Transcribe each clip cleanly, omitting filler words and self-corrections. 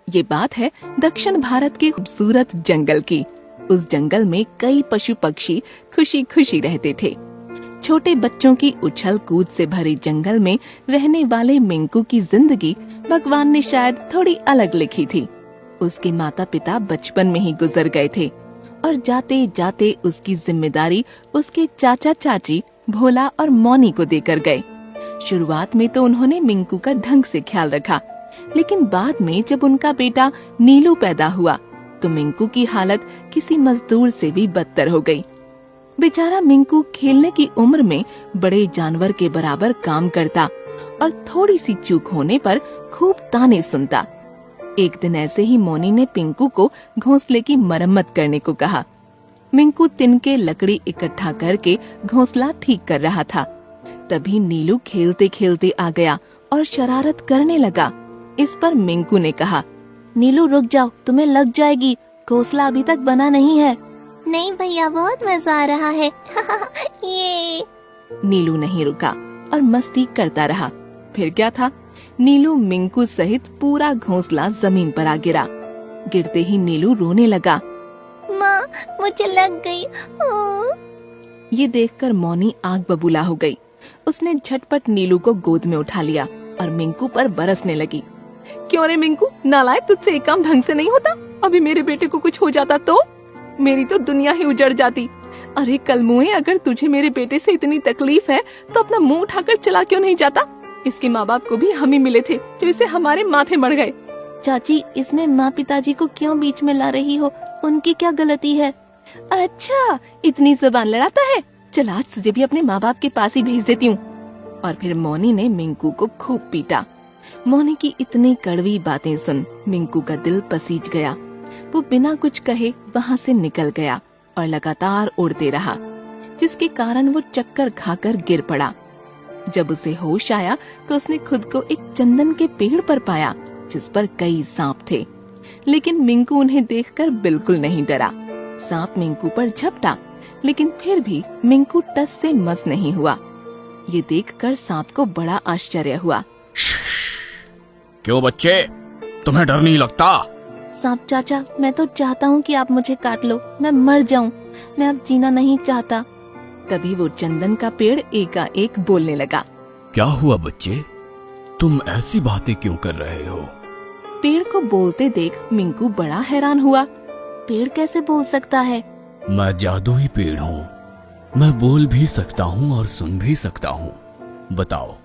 ये बात है दक्षिण भारत के खूबसूरत जंगल की। उस जंगल में कई पशु पक्षी खुशी खुशी रहते थे। छोटे बच्चों की उछल कूद से भरे जंगल में रहने वाले मिंकू की जिंदगी भगवान ने शायद थोड़ी अलग लिखी थी। उसके माता पिता बचपन में ही गुजर गए थे और जाते जाते उसकी जिम्मेदारी उसके चाचा चाची भोला और मौनी को देकर गए। शुरुआत में तो उन्होंने मिंकू का ढंग से ख्याल रखा, लेकिन बाद में जब उनका बेटा नीलू पैदा हुआ तो मिंकू की हालत किसी मजदूर से भी बदतर हो गई। बेचारा मिंकू खेलने की उम्र में बड़े जानवर के बराबर काम करता और थोड़ी सी चूक होने पर खूब ताने सुनता। एक दिन ऐसे ही मौनी ने पिंकू को घोंसले की मरम्मत करने को कहा। मिंकू तिनके लकड़ी इकट्ठा करके घोंसला ठीक कर रहा था। तभी नीलू खेलते खेलते आ गया और शरारत करने लगा। इस पर मिंकू ने कहा, नीलू रुक जाओ, तुम्हें लग जाएगी, घोंसला अभी तक बना नहीं है। नहीं भैया, बहुत मजा आ रहा है। ये नीलू नहीं रुका और मस्ती करता रहा। फिर क्या था, नीलू मिंकू सहित पूरा घोंसला जमीन पर आ गिरा। गिरते ही नीलू रोने लगा। माँ, मुझे लग गई। ओह! ये देखकर मौनी आग बबूला हो गई। उसने झटपट नीलू को गोद में उठा लिया और मिंकू पर बरसने लगी। क्यों रे मिंकू, नालायक, तुझसे एक काम ढंग से नहीं होता? अभी मेरे बेटे को कुछ हो जाता तो मेरी तो दुनिया ही उजड़ जाती। अरे कलमुए, अगर तुझे मेरे बेटे से इतनी तकलीफ है तो अपना मुंह उठाकर चला क्यों नहीं जाता? इसके माँ बाप को भी हम ही मिले थे जो इसे हमारे माथे मर गए। चाची, इसमें माँ पिताजी को क्यों बीच में ला रही हो? उनकी क्या गलती है? अच्छा, इतनी जुबान लड़ाता है? चल आज तुझे भी अपने माँ बाप के पास ही भेज देती हूँ। और फिर मौनी ने मिंकू को खूब पीटा। मौनी की इतनी कड़वी बातें सुन मिंकू का दिल पसीज गया। वो बिना कुछ कहे वहाँ से निकल गया और लगातार उड़ते रहा, जिसके कारण वो चक्कर खाकर गिर पड़ा। जब उसे होश आया तो उसने खुद को एक चंदन के पेड़ पर पाया जिस पर कई सांप थे, लेकिन मिंकू उन्हें देखकर बिल्कुल नहीं डरा। सांप मिंकू पर झपटा, लेकिन फिर भी मिंकू टस से मस नहीं हुआ। ये देखकर सांप को बड़ा आश्चर्य हुआ। क्यों बच्चे, तुम्हें डर नहीं लगता? सांप चाचा, मैं तो चाहता हूँ कि आप मुझे काट लो, मैं मर जाऊँ। मैं अब जीना नहीं चाहता। तभी वो चंदन का पेड़ एकाएक बोलने लगा। क्या हुआ बच्चे, तुम ऐसी बातें क्यों कर रहे हो? पेड़ को बोलते देख मिंकू बड़ा हैरान हुआ। पेड़ कैसे बोल सकता है? मैं जादुई पेड़ हूँ, मैं बोल भी सकता हूँ और सुन भी सकता हूँ। बताओ,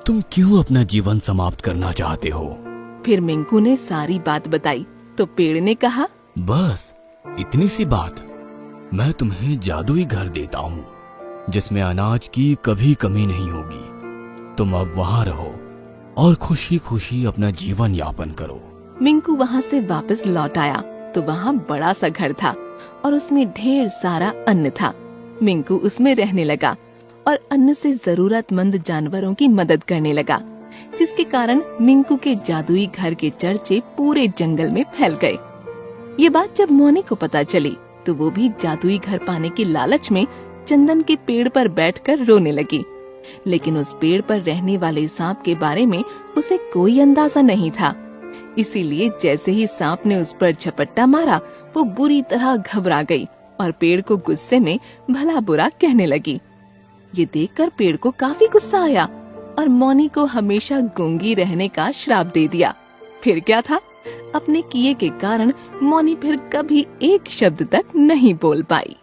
तुम क्यों अपना जीवन समाप्त करना चाहते हो? फिर मिंकू ने सारी बात बताई तो पेड़ ने कहा, बस इतनी सी बात? मैं तुम्हें जादुई घर देता हूँ जिसमें अनाज की कभी कमी नहीं होगी। तुम अब वहाँ रहो और खुशी खुशी अपना जीवन यापन करो। मिंकू वहाँ से वापस लौट आया तो वहाँ बड़ा सा घर था और उसमें ढेर सारा अन्न था। मिंकू उसमें रहने लगा और अन्न से जरूरतमंद जानवरों की मदद करने लगा, जिसके कारण मिंकू के जादुई घर के चर्चे पूरे जंगल में फैल गए। ये बात जब मौनी को पता चली तो वो भी जादुई घर पाने की लालच में चंदन के पेड़ पर बैठकर रोने लगी। लेकिन उस पेड़ पर रहने वाले सांप के बारे में उसे कोई अंदाजा नहीं था। इसीलिए जैसे ही सांप ने उस पर झपट्टा मारा, वो बुरी तरह घबरा गई और पेड़ को गुस्से में भला बुरा कहने लगी। ये देखकर पेड़ को काफी गुस्सा आया और मौनी को हमेशा गूंगी रहने का श्राप दे दिया। फिर क्या था, अपने किए के कारण मौनी फिर कभी एक शब्द तक नहीं बोल पाई।